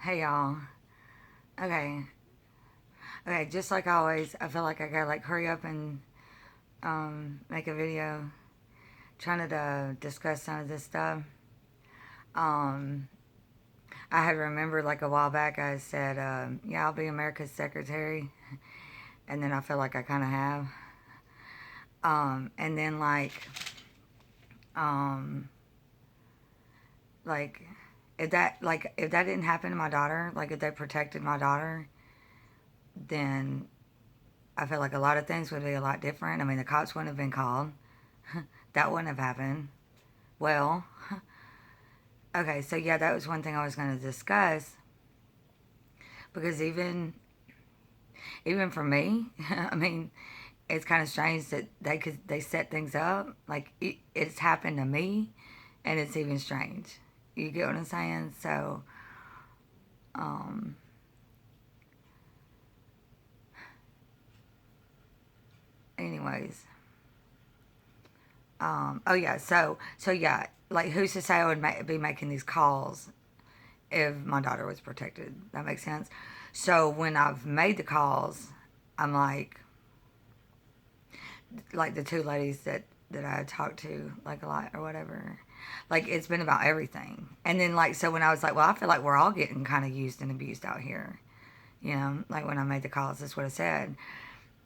Hey y'all. Okay. Okay, just like always, I feel like I gotta like hurry up and make a video trying to discuss some of this stuff. Um I had remembered like a while back I said, yeah, I'll be America's secretary, and then I feel like I kinda have. And then um like if that didn't happen to my daughter, like if they protected my daughter, then I feel like a lot of things would be a lot different. I mean, the cops wouldn't have been called. That wouldn't have happened. Well, okay, so yeah, that was one thing I was going to discuss because even for me, I mean, it's kind of strange that they set things up like it's happened to me, and it's even strange. You get what I'm saying? So, um, anyways, oh yeah, so yeah, like who's to say I would be making these calls if my daughter was protected? That makes sense. So when I've made the calls, I'm like the two ladies that I talked to like a lot or whatever. Like it's been about everything. And then like so when I was like, well, I feel like we're all getting kind of used and abused out here. You know, like when I made the calls, that's what I said.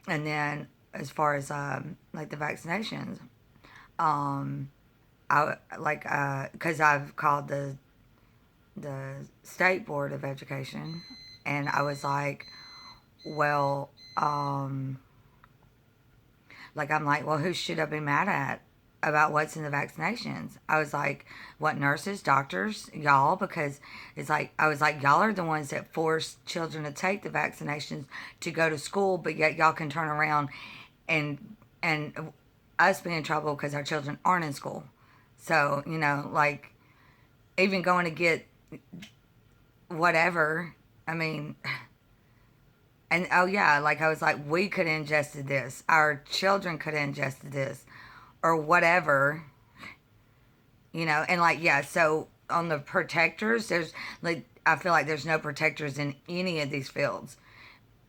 And then as far as like the vaccinations, um, I like because I've called the state board of education, and I was like, well, like I'm like, well, who should I be mad at about what's in the vaccinations? I was like, what, nurses, doctors, y'all? Because it's like I was like, y'all are the ones that force children to take the vaccinations to go to school, but yet y'all can turn around and us be in trouble because our children aren't in school. So you know, like even going to get whatever. I mean, and oh yeah, like I was like, we could have ingested this. Our children could have ingested this, or whatever, you know. And like yeah, so on the protectors, there's like I feel like there's no protectors in any of these fields.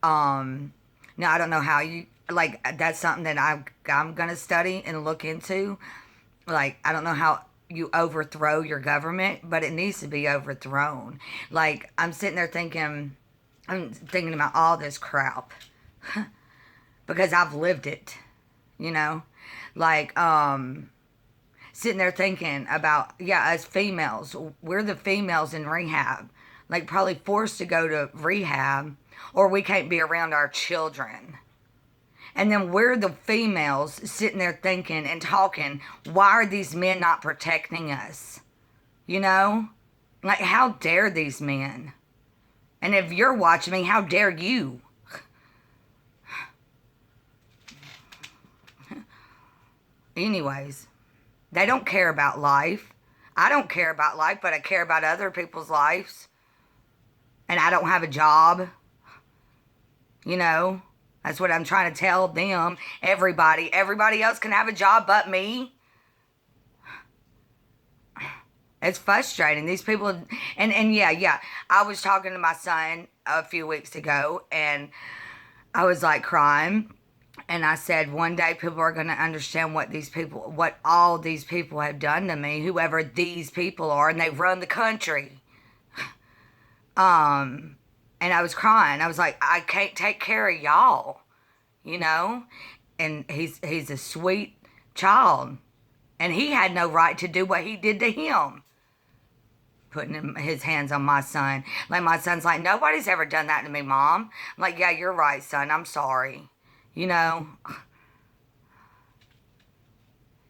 Um, Now I don't know how you like. That's something that I'm gonna study and look into. Like I don't know how you overthrow your government, but it needs to be overthrown. Like I'm thinking about all this crap because I've lived it, you know? Like, sitting there thinking about, yeah, us females, we're the females in rehab, like probably forced to go to rehab, or we can't be around our children. And then we're the females sitting there thinking and talking, why are these men not protecting us? You know? Like, how dare these men? And if you're watching me, how dare you? Anyways, they don't care about life. I don't care about life, but I care about other people's lives. And I don't have a job. You know, that's what I'm trying to tell them. Everybody else can have a job but me. It's frustrating. These people, and yeah. I was talking to my son a few weeks ago, and I was like crying. And I said, one day people are going to understand what all these people have done to me, whoever these people are, and they run the country. Um, and I was crying. I was like, I can't take care of y'all, you know? And he's a sweet child, and he had no right to do what he did to him, putting his hands on my son. Like my son's like, nobody's ever done that to me, Mom. I'm like, yeah, you're right, son. I'm sorry. You know.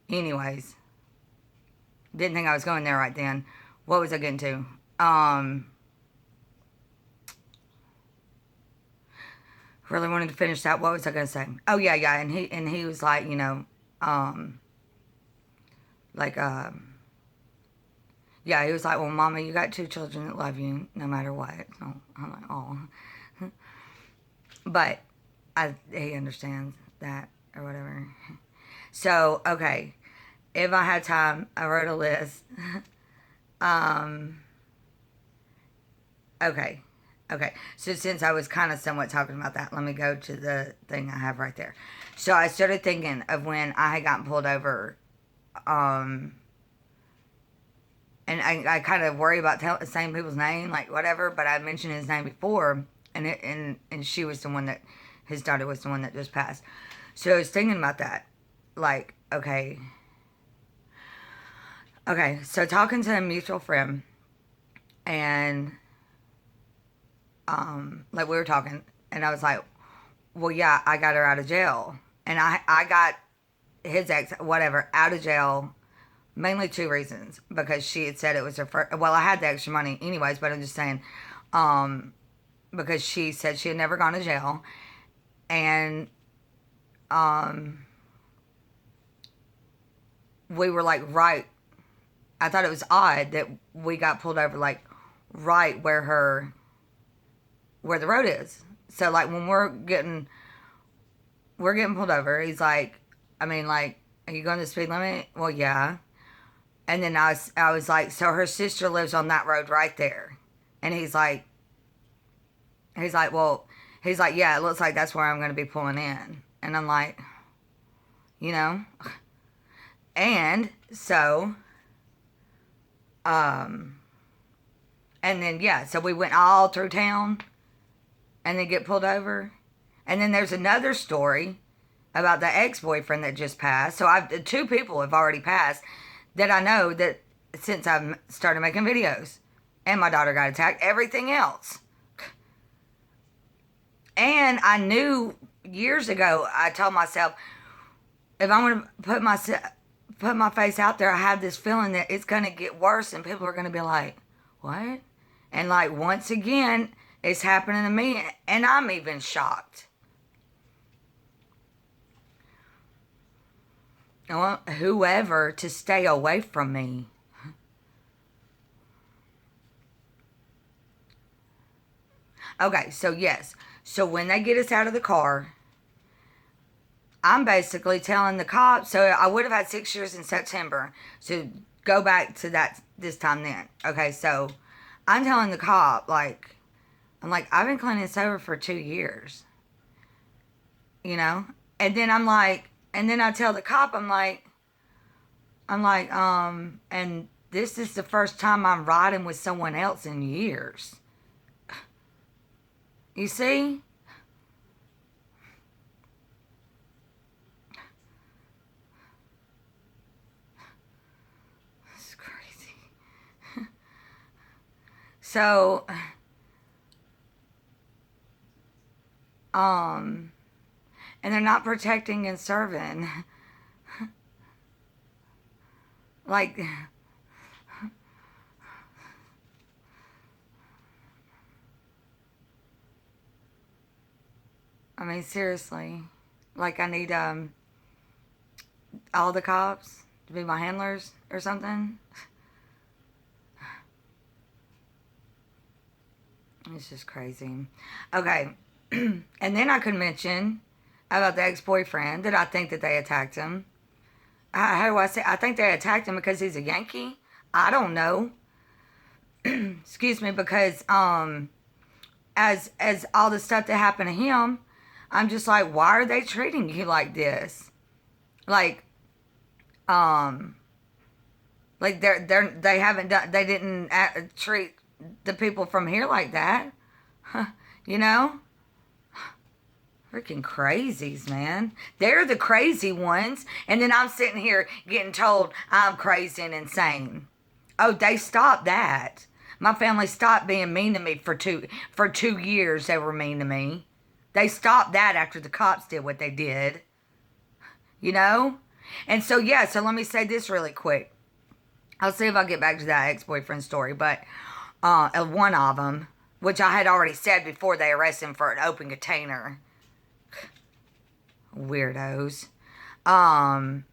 Anyways, didn't think I was going there right then. What was I getting to? Really wanted to finish that. What was I going to say? Oh yeah. And he was like, you know, um, like yeah, he was like, well, Mama, you got two children that love you no matter what. So I'm like, oh, but he understands that or whatever. So okay, if I had time, I wrote a list. um, Okay. Okay. So since I was kind of somewhat talking about that, let me go to the thing I have right there. So I started thinking of when I had gotten pulled over. Um, and I kind of worry about saying people's name, like whatever, but I mentioned his name before, and she was the one that, his daughter was the one that just passed. So I was thinking about that. Like, okay, so talking to a mutual friend, and like we were talking, and I was like, well, yeah, I got her out of jail, and I got his ex, whatever, out of jail. Mainly two reasons. Because she had said it was her first. Well, I had the extra money anyways, but I'm just saying, um, because she said she had never gone to jail, and um, we were like right. I thought it was odd that we got pulled over like right where the road is. So like when we're getting pulled over, he's like, I mean, like, are you going the speed limit? Well, yeah. And then I was like, so her sister lives on that road right there. And well, he's like, yeah, it looks like that's where I'm going to be pulling in. And I'm like, you know? And so, um, and then, yeah, so we went all through town and then get pulled over. And then there's another story about the ex-boyfriend that just passed. So two people have already passed that I know that since I've started making videos. And my daughter got attacked. Everything else. And I knew years ago, I told myself, if I'm going to put my face out there, I have this feeling that it's going to get worse and people are going to be like, what? And like, once again, it's happening to me and I'm even shocked. I want whoever to stay away from me. Okay, so yes. So when they get us out of the car, I'm basically telling the cops, so I would have had 6 years in September. So go back to that this time then. Okay, so I'm telling the cop, like, I'm like, I've been cleaning sober for 2 years. You know? And then I'm like, and then I tell the cop, and this is the first time I'm riding with someone else in years. You see? It's crazy. So, and they're not protecting and serving. Like, I mean, seriously. Like, I need all the cops to be my handlers or something. It's just crazy. Okay. And then I could mention about the ex-boyfriend that I think that they attacked him. How do I say? I think they attacked him because he's a Yankee. I don't know. Excuse me, because as all the stuff that happened to him, I'm just like, why are they treating you like this? Like, um, like they haven't done, they didn't treat the people from here like that. You know? Freaking crazies, man. They're the crazy ones. And then I'm sitting here getting told I'm crazy and insane. Oh, they stopped that. My family stopped being mean to me for 2 years. They were mean to me. They stopped that after the cops did what they did. You know? And so, yeah, so let me say this really quick. I'll see if I'll get back to that ex-boyfriend story, but one of them, which I had already said before they arrested him for an open container. Weirdos. Um,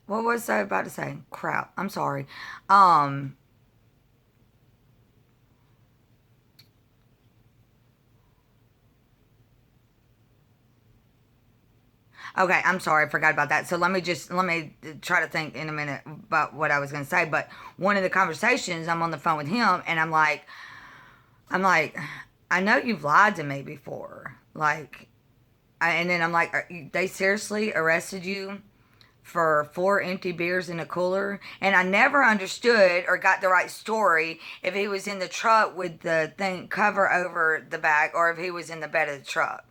what was I about to say? Crap. I'm sorry. Um, Okay, I'm sorry, I forgot about that. So let me try to think in a minute about what I was going to say. But one of the conversations, I'm on the phone with him, and I'm like, I know you've lied to me before. Like, and then I'm like, they seriously arrested you for 4 empty beers in a cooler? And I never understood or got the right story if he was in the truck with the thing cover over the back or if he was in the bed of the truck.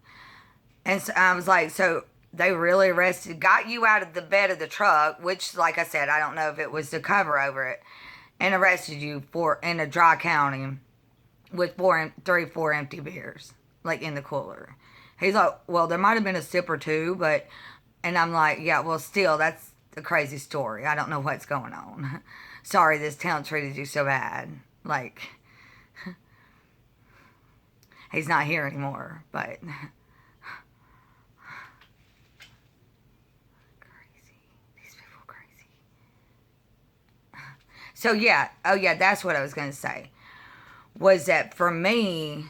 And so I was like, so they really got you out of the bed of the truck, which, like I said, I don't know if it was the cover over it, and arrested you for in a dry county with 4 empty beers, like in the cooler. He's like, well, there might have been a sip or two, but, and I'm like, yeah, well, still, that's a crazy story. I don't know what's going on. Sorry, this town treated you so bad. Like, he's not here anymore, but crazy. These people are crazy. So yeah, oh yeah, that's what I was gonna say. Was that for me?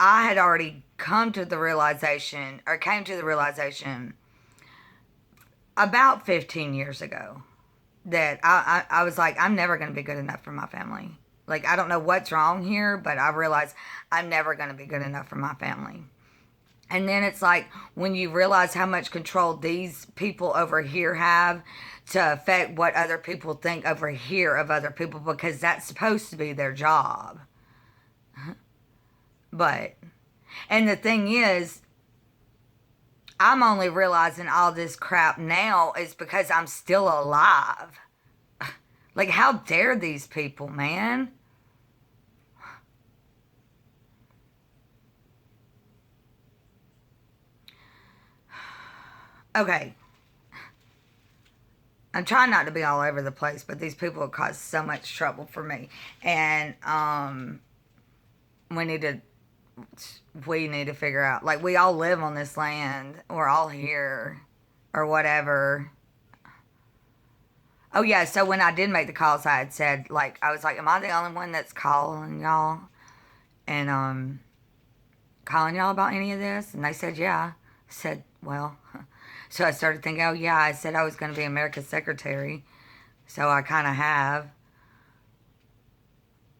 I had already come to the realization, or came to the realization about 15 years ago that I was like, I'm never going to be good enough for my family. Like, I don't know what's wrong here, but I realized I'm never going to be good enough for my family. And then it's like when you realize how much control these people over here have to affect what other people think over here of other people because that's supposed to be their job. But, and the thing is, I'm only realizing all this crap now is because I'm still alive. Like, how dare these people, man? Okay, I'm trying not to be all over the place, but these people have caused so much trouble for me. And we need to we need to figure out, like, we all live on this land. We're all here or whatever. Oh yeah, so when I did make the calls, I had said, like, I was like, am I the only one that's calling y'all and calling y'all about any of this? And they said, yeah. I said, well, so I started thinking, oh yeah, I said I was going to be America's secretary, so I kind of have,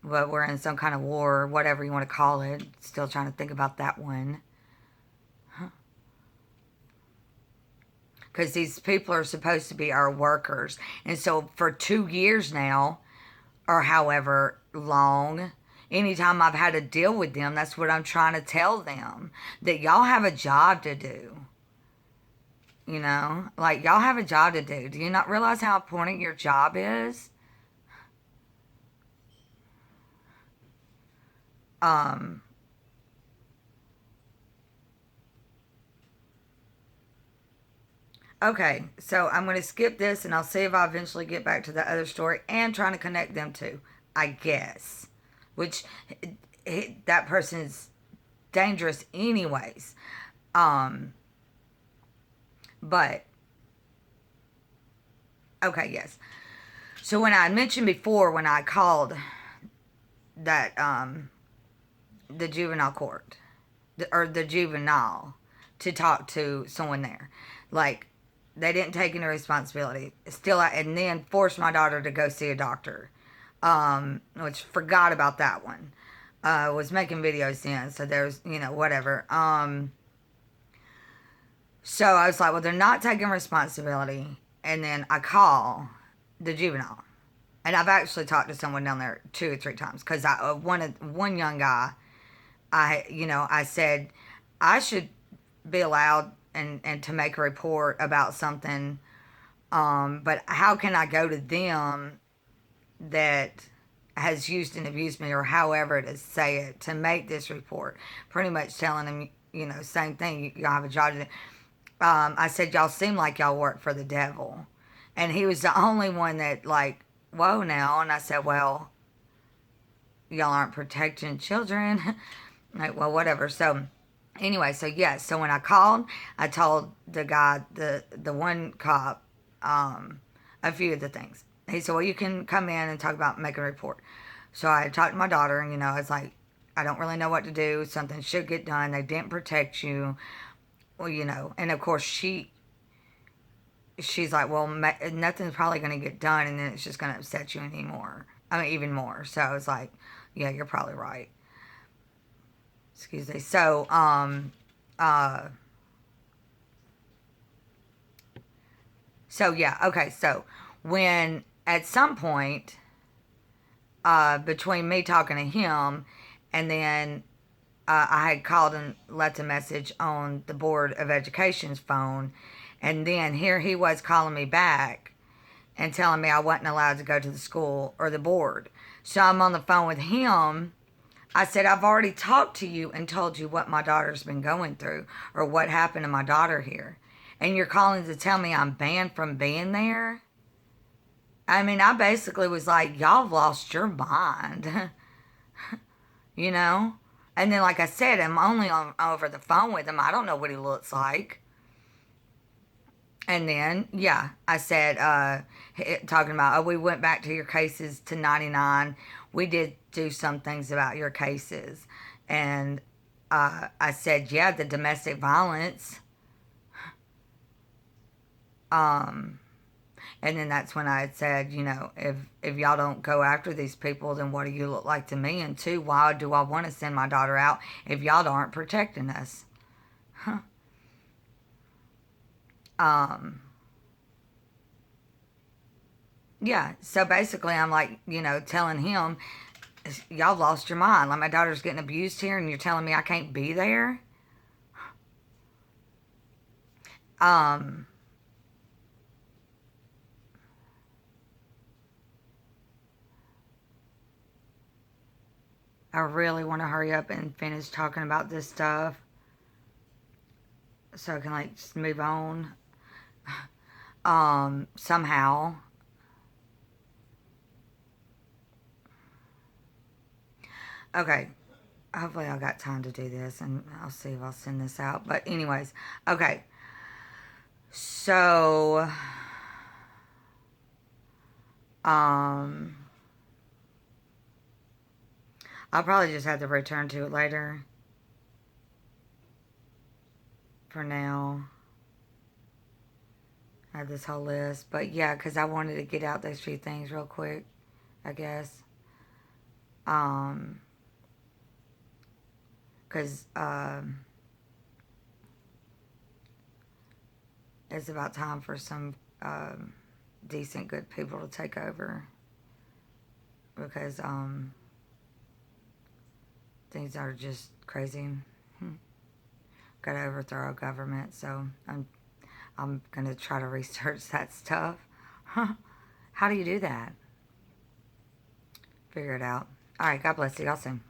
but we're in some kind of war, whatever you want to call it. Still trying to think about that one. Because these people are supposed to be our workers. And so for 2 years now, or however long, anytime I've had to deal with them, that's what I'm trying to tell them. That y'all have a job to do. You know? Like, y'all have a job to do. Do you not realize how important your job is? Um, okay, so I'm going to skip this and I'll see if I eventually get back to the other story and trying to connect them to, I guess. Which, that person is dangerous anyways. Um, but, okay, yes. So when I mentioned before, when I called that, the juvenile court, or the juvenile, to talk to someone there, like, they didn't take any responsibility. Still, and then forced my daughter to go see a doctor, which forgot about that one. Was making videos then, so there's, whatever. So I was like, well, they're not taking responsibility. And then I call the juvenile. And I've actually talked to someone down there 2 or 3 times because one young guy, I said I should be allowed and to make a report about something. But how can I go to them that has used and abused me, or however to say it, to make this report? Pretty much telling them, same thing. Y'all have a job to do. I said, y'all seem like y'all work for the devil. And he was the only one that, like, whoa now. And I said, well, y'all aren't protecting children. Like, well, whatever. So, anyway, so yes. So when I called, I told the guy, the one cop, a few of the things. He said, well, you can come in and talk about making a report. So I talked to my daughter, and, it's like, I don't really know what to do. Something should get done. They didn't protect you. well, and of course she's like, well, nothing's probably going to get done, and then it's just going to upset you anymore. I mean, even more. So I was like, yeah, you're probably right. Excuse me. Uh, so yeah, okay. So when at some point, between me talking to him, and then I had called and left a message on the Board of Education's phone, and then here he was calling me back and telling me I wasn't allowed to go to the school or the board. So I'm on the phone with him. I said, I've already talked to you and told you what my daughter's been going through or what happened to my daughter here. And you're calling to tell me I'm banned from being there? I mean, I basically was like, y'all have lost your mind, you know? And then, like I said, I'm only over the phone with him. I don't know what he looks like. And then, yeah, I said, talking about, oh, we went back to your cases to 99. We did do some things about your cases. And I said, yeah, the domestic violence. Um, and then that's when I had said, if y'all don't go after these people, then what do you look like to me? And two, why do I want to send my daughter out if y'all aren't protecting us? Huh. Um, yeah, so basically I'm like, telling him, y'all lost your mind. Like, my daughter's getting abused here and you're telling me I can't be there? Um, I really want to hurry up and finish talking about this stuff so I can, like, just move on. Somehow. Okay, hopefully I got time to do this, and I'll see if I'll send this out. But anyways, okay. So, um, I'll probably just have to return to it later. For now, I have this whole list, but yeah, because I wanted to get out those few things real quick, I guess. Um, because it's about time for some decent, good people to take over. Because things are just crazy. Got to overthrow our government, so I'm gonna try to research that stuff. How do you do that? Figure it out. All right. God bless you. Y'all soon.